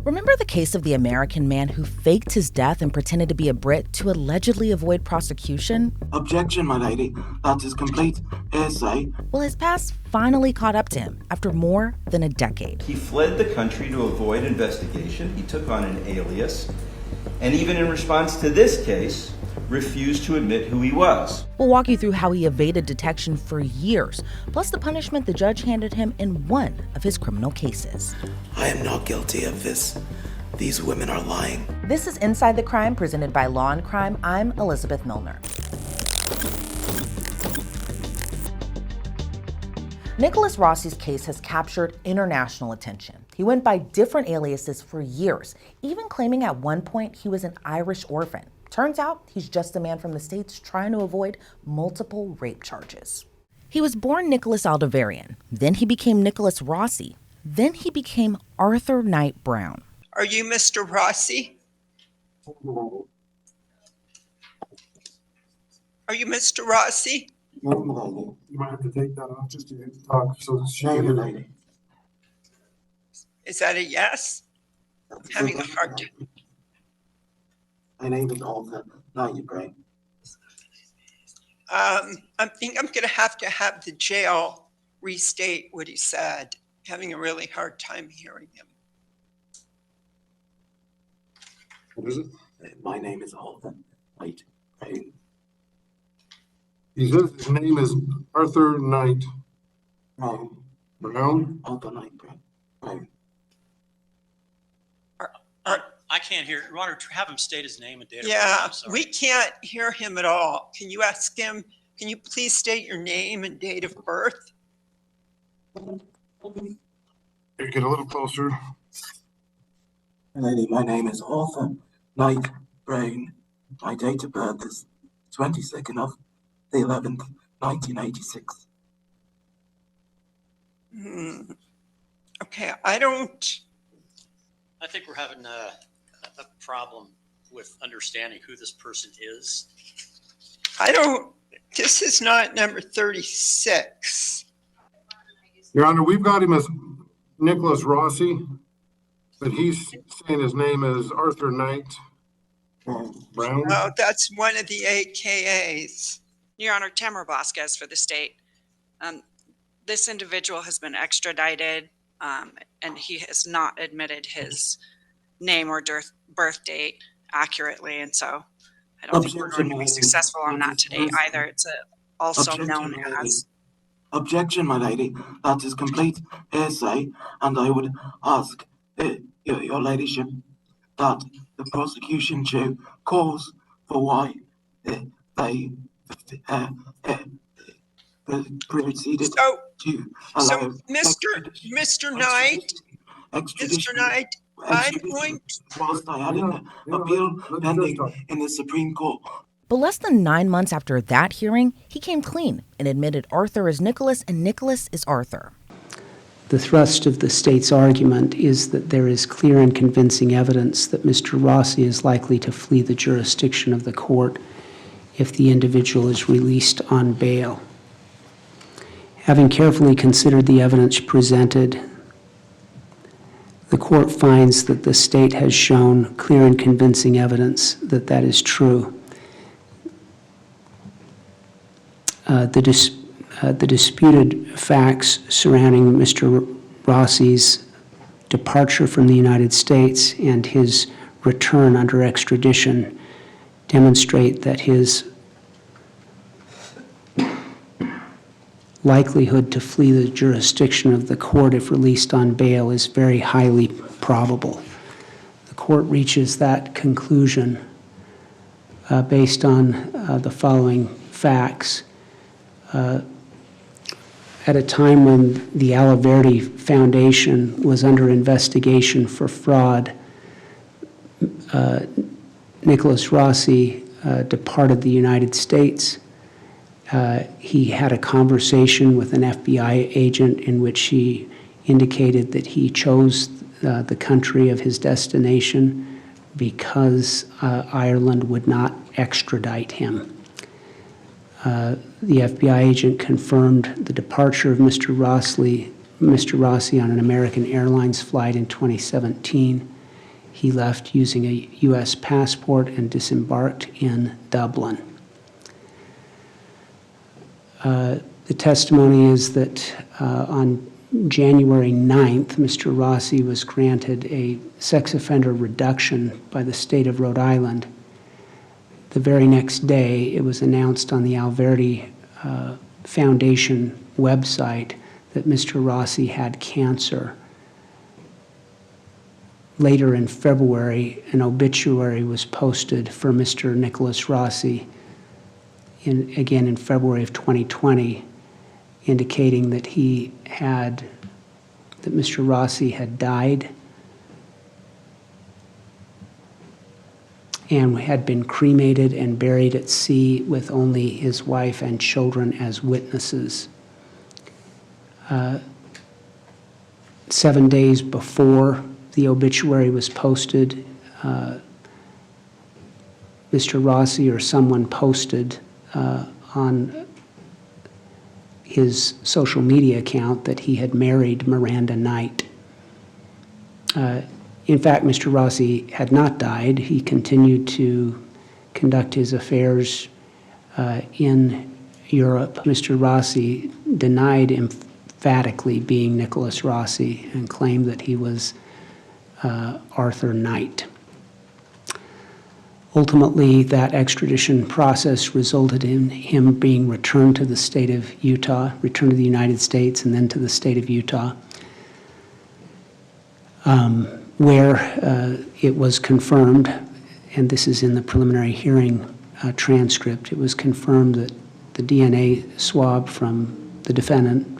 Remember the case of the American man who faked his death and pretended to be a Brit to allegedly avoid prosecution? Objection, my lady. That is complete hearsay. Well, his past finally caught up to him after more than a decade. He fled the country to avoid investigation. He took on an alias. And even in response to this case, refused to admit who he was. We'll walk you through how he evaded detection for years, plus the punishment the judge handed him in one of his criminal cases. I am not guilty of this. These women are lying. This is Inside the Crime, presented by Law&Crime. I'm Elizabeth Millner. Nicholas Rossi's case has captured international attention. He went by different aliases for years, even claiming at one point he was an Irish orphan. Turns out he's just a man from the States trying to avoid multiple rape charges. He was born Nicholas Aldavarian, then he became Nicholas Rossi, then he became Arthur Knight Brown. Are you Mr. Rossi? Are you Mr. Rossi? You might have to take that off just to talk so she can hear you. Is that a yes? I'm having a hard time. My name is Arthur Knight Brown. I think I'm going to have the jail restate what he said. Having a really hard time hearing him. What is it? My name is Arthur Knight Brown. He says his name is Arthur Knight Brown. Brown. Arthur Knight Brown. I can't hear. You want to have him state his name and date of birth? Yeah, we can't hear him at all. Can you ask him, can you please state your name and date of birth? You get a little closer. Lady, my name is Arthur Knight Brown. My date of birth is 22nd of the 11th, 1986. Okay, I think we're having a problem with understanding who this person is. This is not number 36. Your Honor, we've got him as Nicholas Rossi, but he's saying his name is Arthur Knight Brown. Oh, that's one of the AKAs. Your Honor, Tamara Vasquez for the state. This individual has been extradited, and he has not admitted his name or birth date accurately, and so I don't think we're going to be successful on that today either. It's also known as... Objection, my lady. That is complete hearsay, and I would ask your ladyship that the prosecution show cause for why they proceeded to allow Mr. Knight, I'm going to... Whilst I had an appeal pending in the Supreme Court. But less than 9 months after that hearing, he came clean and admitted Arthur is Nicholas and Nicholas is Arthur. The thrust of the state's argument is that there is clear and convincing evidence that Mr. Rossi is likely to flee the jurisdiction of the court if the individual is released on bail. Having carefully considered the evidence presented, the court finds that the state has shown clear and convincing evidence that that is true. The disputed facts surrounding Mr. Rossi's departure from the United States and his return under extradition demonstrate that his likelihood to flee the jurisdiction of the court if released on bail is very highly probable. The court reaches that conclusion based on the following facts. At a time when the Alaverdi Foundation was under investigation for fraud, Nicholas Rossi departed the United States. He had a conversation with an FBI agent in which he indicated that he chose the country of his destination because Ireland would not extradite him. The FBI agent confirmed the departure of Mr. Rossi on an American Airlines flight in 2017. He left using a U.S. passport and disembarked in Dublin. The testimony is that on January 9th, Mr. Rossi was granted a sex offender reduction by the state of Rhode Island. The very next day, it was announced on the Alverdi Foundation website that Mr. Rossi had cancer. Later in February, an obituary was posted for Mr. Nicholas Rossi, again in February of 2020, indicating that Mr. Rossi had died and had been cremated and buried at sea with only his wife and children as witnesses. 7 days before the obituary was posted, Mr. Rossi or someone posted on his social media account that he had married Miranda Knight. In fact, Mr. Rossi had not died. He continued to conduct his affairs in Europe. Mr. Rossi denied emphatically being Nicholas Rossi and claimed that he was Arthur Knight. Ultimately, that extradition process resulted in him being returned to the state of Utah, returned to the United States, and then to the state of Utah, where it was confirmed, and this is in the preliminary hearing transcript, it was confirmed that the DNA swab from the defendant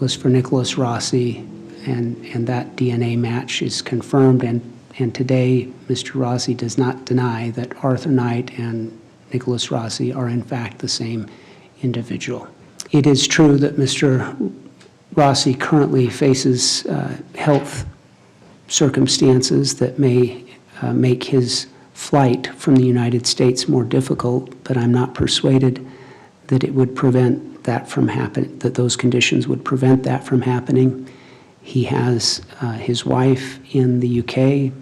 was for Nicholas Rossi, and that DNA match is confirmed, and today, Mr. Rossi does not deny that Arthur Knight and Nicholas Rossi are in fact the same individual. It is true that Mr. Rossi currently faces health circumstances that may make his flight from the United States more difficult, but I'm not persuaded that it would prevent that from happening, that those conditions would prevent that from happening. He has his wife in the UK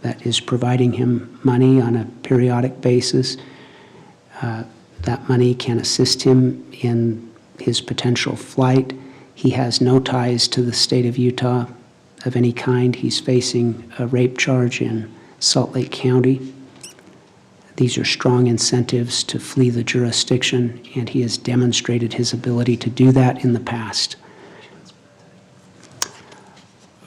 that is providing him money on a periodic basis. That money can assist him in his potential flight. He has no ties to the state of Utah of any kind. He's facing a rape charge in Salt Lake County. These are strong incentives to flee the jurisdiction, and he has demonstrated his ability to do that in the past.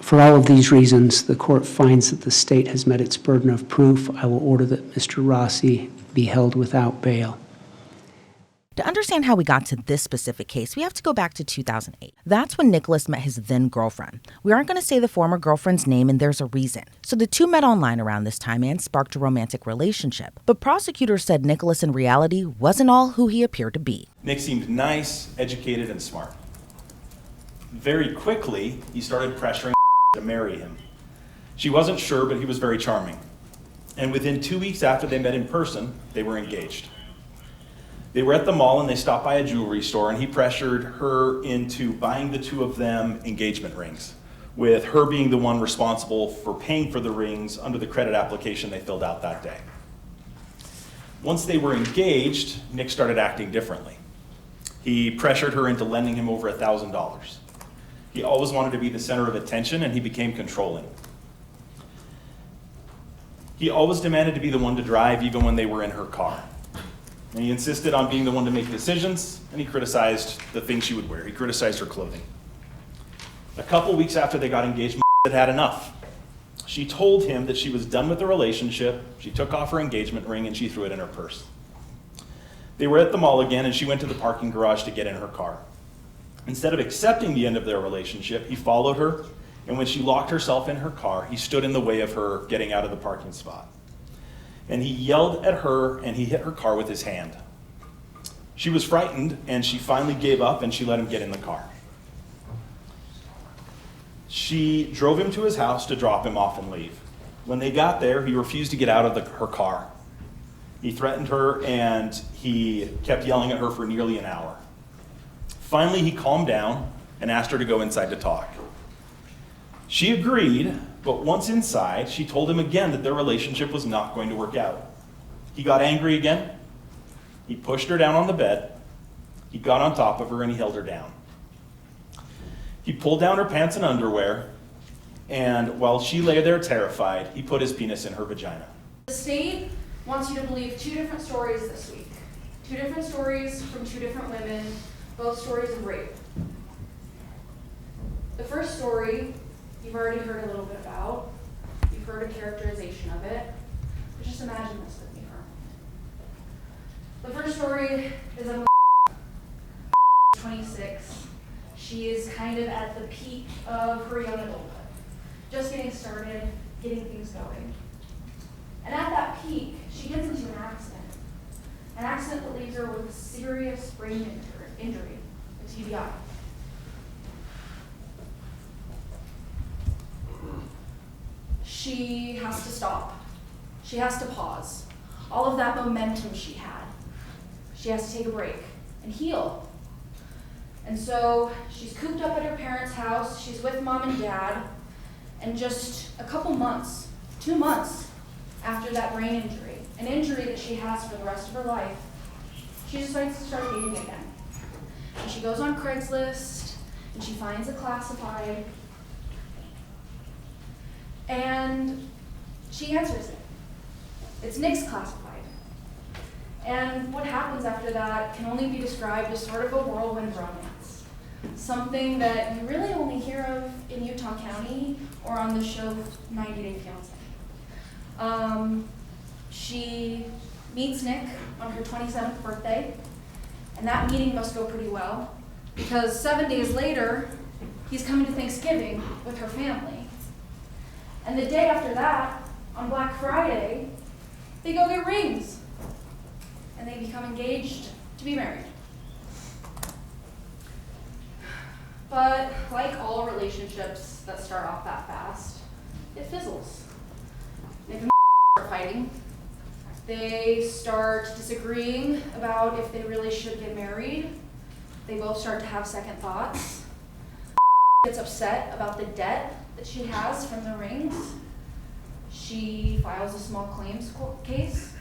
For all of these reasons, the court finds that the state has met its burden of proof. I will order that Mr. Rossi be held without bail. To understand how we got to this specific case, we have to go back to 2008. That's when Nicholas met his then girlfriend. We aren't going to say the former girlfriend's name, and there's a reason. So the two met online around this time and sparked a romantic relationship. But prosecutors said Nicholas in reality wasn't all who he appeared to be. Nick seemed nice, educated, and smart. Very quickly, he started pressuring to marry him. She wasn't sure, but he was very charming. And within 2 weeks after they met in person, they were engaged. They were at the mall and they stopped by a jewelry store, and he pressured her into buying the two of them engagement rings, with her being the one responsible for paying for the rings under the credit application they filled out that day. Once they were engaged, Nick started acting differently. He pressured her into lending him over $1,000. He always wanted to be the center of attention, and he became controlling. He always demanded to be the one to drive, even when they were in her car. And he insisted on being the one to make decisions, and he criticized the things she would wear. He criticized her clothing. A couple weeks after they got engaged, had had enough. She told him that she was done with the relationship. She took off her engagement ring and she threw it in her purse. They were at the mall again, and she went to the parking garage to get in her car. Instead of accepting the end of their relationship, he followed her, and when she locked herself in her car, he stood in the way of her getting out of the parking spot. And he yelled at her, and he hit her car with his hand. She was frightened, and she finally gave up, and she let him get in the car. She drove him to his house to drop him off and leave. When they got there, he refused to get out of her car. He threatened her, and he kept yelling at her for nearly an hour. Finally, he calmed down and asked her to go inside to talk. She agreed, But once inside, she told him again that their relationship was not going to work out. He got angry again. He pushed her down on the bed. He got on top of her and he held her down. He pulled down her pants and underwear, and while she lay there terrified, he put his penis in her vagina. The state wants you to believe two different stories this week. Two different stories from two different women, both stories of rape. The first story, you've already heard a little bit about. You've heard a characterization of it. But just imagine this with me for a moment. The first story is of 26. She is kind of at the peak of her young adulthood. Just getting started, getting things going. And at that peak, she gets into an accident. An accident that leaves her with a serious brain injury, a TBI. She has to stop. She has to pause. All of that momentum she had. She has to take a break and heal. And so she's cooped up at her parents' house. She's with mom and dad. And just a couple months, 2 months after that brain injury, an injury that she has for the rest of her life, she decides to start dating again. And she goes on Craigslist and she finds a classified. And she answers it. It's Nick's classified. And what happens after that can only be described as sort of a whirlwind romance. Something that you really only hear of in Utah County or on the show 90 Day Fiancé. She meets Nick on her 27th birthday, and that meeting must go pretty well, because 7 days later, he's coming to Thanksgiving with her family. And the day after that, on Black Friday, they go get rings. And they become engaged to be married. But like all relationships that start off that fast, it fizzles. They start fighting. They start disagreeing about if they really should get married. They both start to have second thoughts. Gets upset about the debt that she has from the rings. She files a small claims case.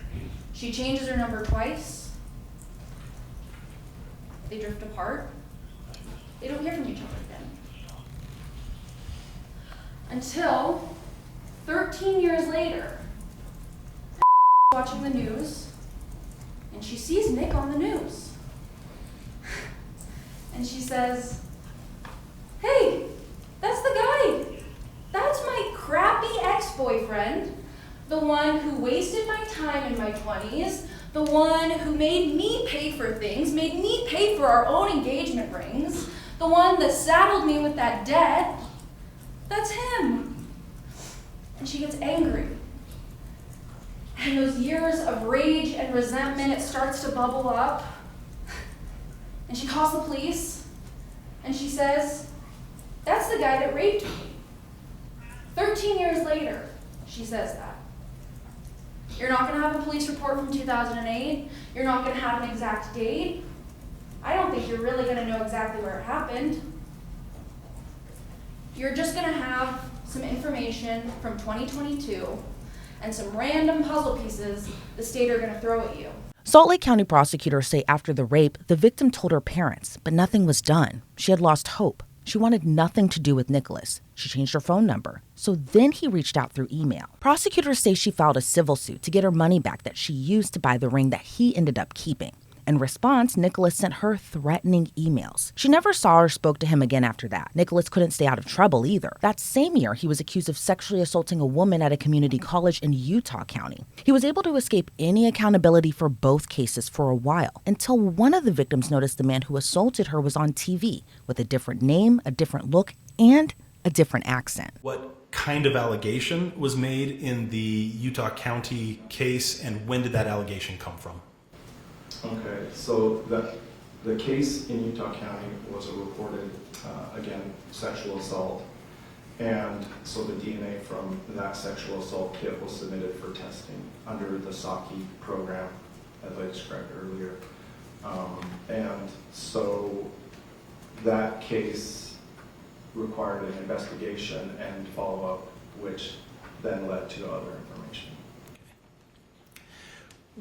She changes her number twice. They drift apart. They don't hear from each other again. Until 13 years later, watching the news, and she sees Nick on the news. And she says, "Hey, that's the guy. That's my crappy ex-boyfriend. The one who wasted my time in my 20s, the one who made me pay for things, made me pay for our own engagement rings, the one that saddled me with that debt. That's him." And she gets angry. And those years of rage and resentment, it starts to bubble up. And she calls the police, and she says, "That's the guy that raped me." 13 years later, she says that. You're not going to have a police report from 2008. You're not going to have an exact date. I don't think you're really going to know exactly where it happened. You're just going to have some information from 2022 and some random puzzle pieces the state are going to throw at you. Salt Lake County prosecutors say after the rape, the victim told her parents, but nothing was done. She had lost hope. She wanted nothing to do with Nicholas. She changed her phone number. So then he reached out through email. Prosecutors say she filed a civil suit to get her money back that she used to buy the ring that he ended up keeping. In response, Nicholas sent her threatening emails. She never saw or spoke to him again after that. Nicholas couldn't stay out of trouble either. That same year, he was accused of sexually assaulting a woman at a community college in Utah County. He was able to escape any accountability for both cases for a while, until one of the victims noticed the man who assaulted her was on TV with a different name, a different look, and a different accent. What kind of allegation was made in the Utah County case, and when did that allegation come from? Okay, so the case in Utah County was a reported, again, sexual assault. And so the DNA from that sexual assault kit was submitted for testing under the SAKI program, as I described earlier. And so that case required an investigation and follow-up which then led to other information.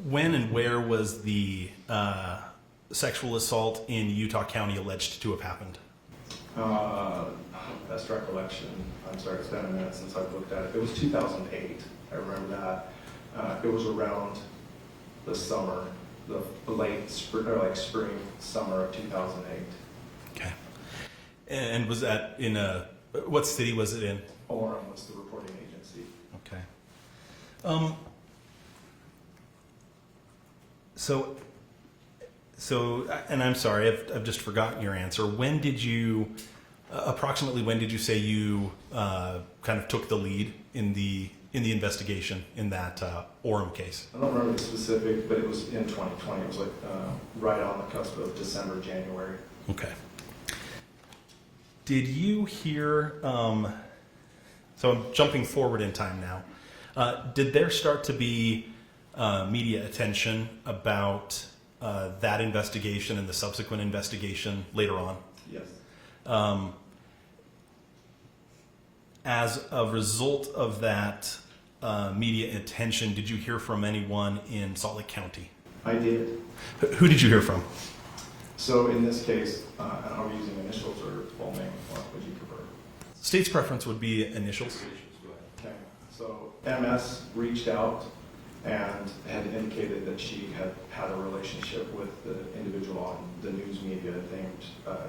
When and where was the sexual assault in Utah County alleged to have happened? Best recollection, I'm sorry, it's been a minute since I've looked at it. It was 2008, I remember that. It was around the summer, the late spring, or like spring, summer of 2008. Okay. And was that in what city was it in? Orem was the reporting agency. Okay. So, and I'm sorry, I've just forgotten your answer. When did you, approximately when did you say you kind of took the lead in the investigation in that Orem case? I don't remember the specific, but it was in 2020. It was like right on the cusp of December, January. Okay. Did you hear, so I'm jumping forward in time now, did there start to be media attention about that investigation and the subsequent investigation later on? Yes. As a result of that media attention, did you hear from anyone in Salt Lake County? I did. Who did you hear from? So in this case, and are we using initials or full name? What would you prefer? State's preference would be initials. Okay. So MS reached out and had indicated that she had had a relationship with the individual on the news media named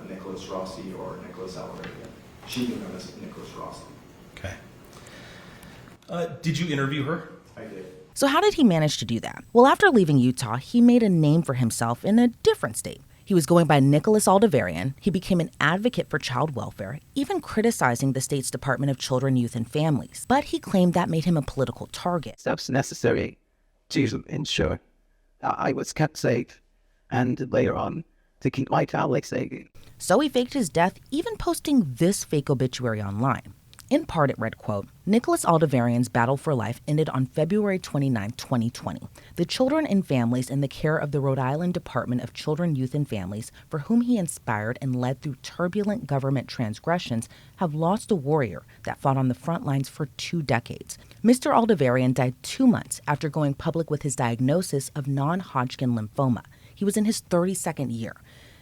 Nicholas Rossi or Nicholas Alavaria. She knew him as Nicholas Rossi. Okay. Did you interview her? I did. So how did he manage to do that? Well, after leaving Utah, he made a name for himself in a different state. He was going by Nicholas Aldavarian. He became an advocate for child welfare, even criticizing the state's Department of Children, Youth, and Families. But he claimed that made him a political target. Steps necessary to ensure I was kept safe and later on to keep my family safe. So he faked his death, even posting this fake obituary online. In part, it read, quote, Nicholas Aldavarian's battle for life ended on February 29, 2020. The children and families in the care of the Rhode Island Department of Children, Youth, and Families, for whom he inspired and led through turbulent government transgressions, have lost a warrior that fought on the front lines for 2 decades. Mr. Aldavarian died 2 months after going public with his diagnosis of non-Hodgkin lymphoma. He was in his 32nd year.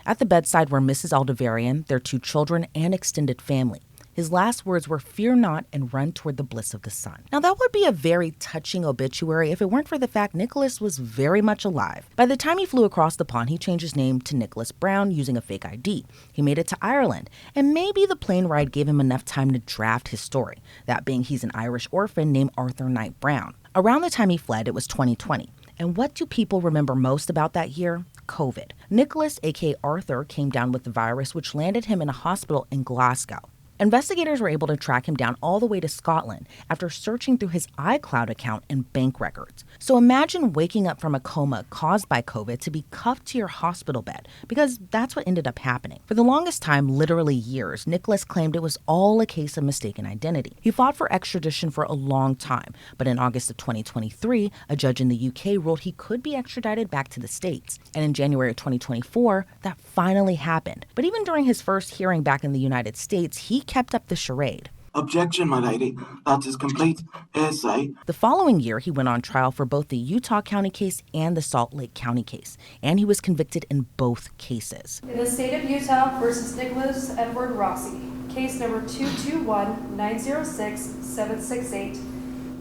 At the bedside were Mrs. Aldavarian, their 2 children, and extended family. His last words were, "Fear not and run toward the bliss of the sun." Now, that would be a very touching obituary if it weren't for the fact Nicholas was very much alive. By the time he flew across the pond, he changed his name to Nicholas Brown using a fake ID. He made it to Ireland, and maybe the plane ride gave him enough time to draft his story, that being he's an Irish orphan named Arthur Knight Brown. Around the time he fled, it was 2020. And what do people remember most about that year? COVID. Nicholas, aka Arthur, came down with the virus, which landed him in a hospital in Glasgow. Investigators were able to track him down all the way to Scotland after searching through his iCloud account and bank records. So imagine waking up from a coma caused by COVID to be cuffed to your hospital bed, because that's what ended up happening. For the longest time, literally years, Nicholas claimed it was all a case of mistaken identity. He fought for extradition for a long time, but in August of 2023, a judge in the UK ruled he could be extradited back to the States. And in January of 2024, that finally happened. But even during his first hearing back in the United States, he kept up the charade. Objection, my lady. That is complete hearsay. The following year, he went on trial for both the Utah County case and the Salt Lake County case, and he was convicted in both cases. In the state of Utah versus Nicholas Edward Rossi, case number 221-906-768,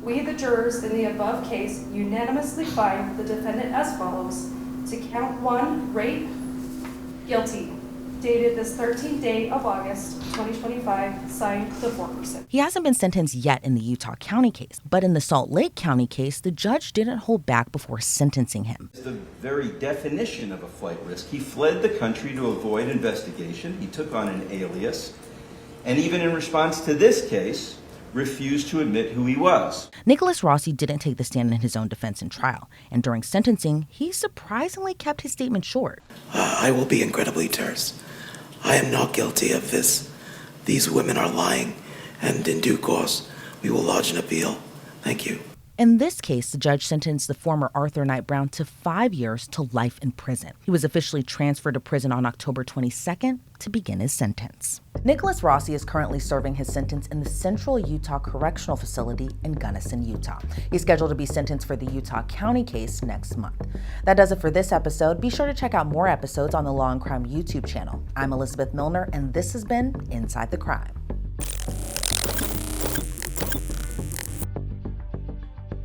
we, the jurors in the above case, unanimously find the defendant as follows: to count 1, rape, guilty. Dated this 13th day of August 2025, signed the foreperson. He hasn't been sentenced yet in the Utah County case, but in the Salt Lake County case, the judge didn't hold back before sentencing him. It's the very definition of a flight risk. He fled the country to avoid investigation. He took on an alias, and even in response to this case, refused to admit who he was. Nicholas Rossi didn't take the stand in his own defense in trial, and during sentencing, he surprisingly kept his statement short. I will be incredibly terse. I am not guilty of this. These women are lying, and in due course, we will lodge an appeal. Thank you. In this case, the judge sentenced the former Arthur Knight Brown to 5 years to life in prison. He was officially transferred to prison on October 22nd to begin his sentence. Nicholas Rossi is currently serving his sentence in the Central Utah Correctional Facility in Gunnison, Utah. He's scheduled to be sentenced for the Utah County case next month. That does it for this episode. Be sure to check out more episodes on the Law and Crime YouTube channel. I'm Elizabeth Millner, and this has been Inside the Crime.